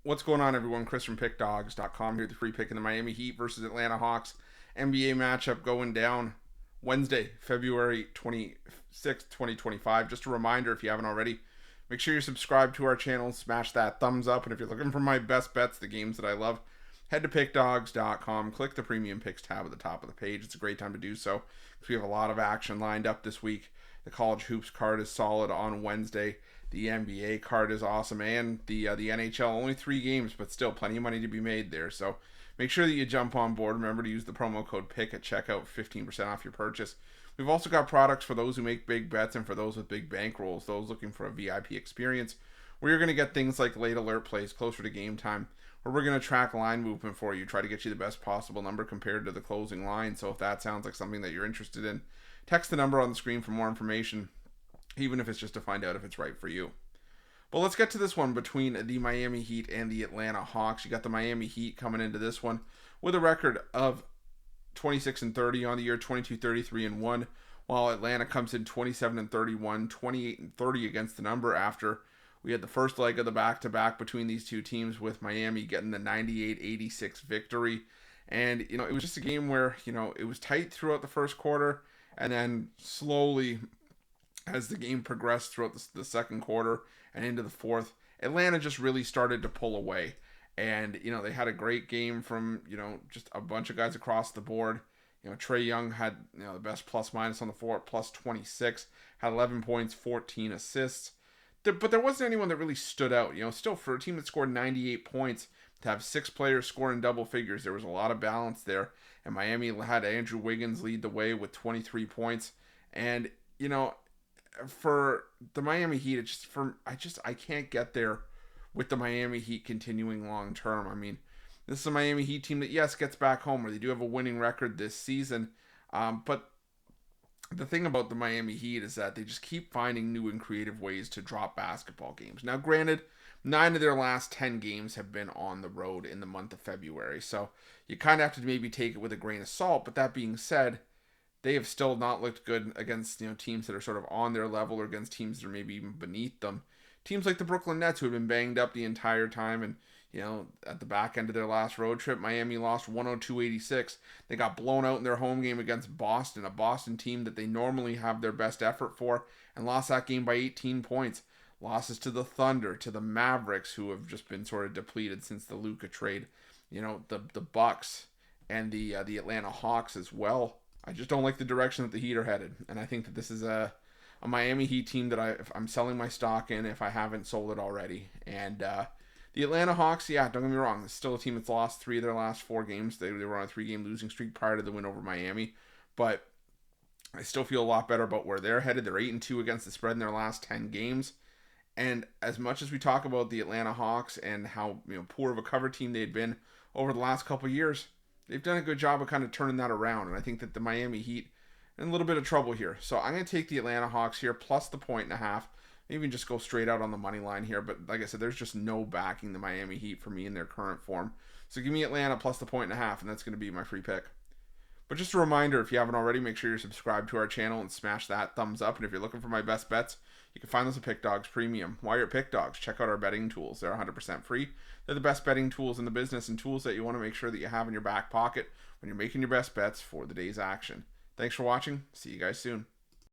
What's going on, everyone? Chris from Pickdawgz.com here with the free pick in the Miami Heat versus Atlanta Hawks NBA matchup going down Wednesday, February 26th, 2025. Just a reminder, if you haven't already, make sure you're subscribed to our channel, smash that thumbs up, and if you're looking for my best bets, the games that I love, head to Pickdawgz.com, click the Premium Picks tab at the top of the page. It's a great time to do so because we have a lot of action lined up this week. The college hoops card is solid on Wednesday. The NBA card is awesome, and the NHL, only 3 games, but still plenty of money to be made there. So make sure that you jump on board. Remember to use the promo code PICK at checkout, 15% off your purchase. We've also got products for those who make big bets and for those with big bankrolls, those looking for a VIP experience, where you're going to get things like late alert plays closer to game time, where we're going to track line movement for you, try to get you the best possible number compared to the closing line. So if that sounds like something that you're interested in, text the number on the screen for more information, even if it's just to find out if it's right for you. But let's get to this one between the Miami Heat and the Atlanta Hawks. You got the Miami Heat coming into this one with a record of 26-30 on the year, 22-33-1, while Atlanta comes in 27-31, 28-30 against the number after we had the first leg of the back-to-back between these two teams, with Miami getting the 98-86 victory. And, it was just a game where, it was tight throughout the first quarter, and then slowly, as the game progressed throughout the second quarter and into the fourth, Atlanta just really started to pull away. And, they had a great game from, just a bunch of guys across the board. Trae Young had, the best plus-minus on the floor at plus 26, had 11 points, 14 assists. But there wasn't anyone that really stood out. Still, for a team that scored 98 points, to have 6 players scoring double figures, there was a lot of balance there. And Miami had Andrew Wiggins lead the way with 23 points. And, for the Miami Heat, I can't get there with the Miami Heat continuing long term. I mean, this is a Miami Heat team that, yes, gets back home, where they do have a winning record this season. But the thing about the Miami Heat is that they just keep finding new and creative ways to drop basketball games. Now, granted, 9 of their last 10 games have been on the road in the month of February. So you kind of have to maybe take it with a grain of salt. But that being said, they have still not looked good against teams that are sort of on their level, or against teams that are maybe even beneath them. Teams like the Brooklyn Nets, who have been banged up the entire time, and at the back end of their last road trip, Miami lost 102-86. They got blown out in their home game against Boston, a Boston team that they normally have their best effort for, and lost that game by 18 points. Losses to the Thunder, to the Mavericks, who have just been sort of depleted since the Luka trade. The Bucks and the Atlanta Hawks as well. I just don't like the direction that the Heat are headed. And I think that this is a Miami Heat team that I'm selling my stock in if I haven't sold it already. And the Atlanta Hawks, yeah, don't get me wrong, it's still a team that's lost 3 of their last 4 games. They were on a 3-game losing streak prior to the win over Miami. But I still feel a lot better about where they're headed. They're 8-2 against the spread in their last 10 games. And as much as we talk about the Atlanta Hawks and how poor of a cover team they'd been over the last couple of years, they've done a good job of kind of turning that around. And I think that the Miami Heat are in a little bit of trouble here. So I'm going to take the Atlanta Hawks here, plus the 1.5. Maybe just go straight out on the money line here. But like I said, there's just no backing the Miami Heat for me in their current form. So give me Atlanta plus the 1.5, and that's going to be my free pick. But just a reminder, if you haven't already, make sure you're subscribed to our channel and smash that thumbs up. And if you're looking for my best bets, you can find those at Pickdawgz Premium. While you're at Pickdawgz, check out our betting tools. They're 100% free. They're the best betting tools in the business, and tools that you want to make sure that you have in your back pocket when you're making your best bets for the day's action. Thanks for watching. See you guys soon.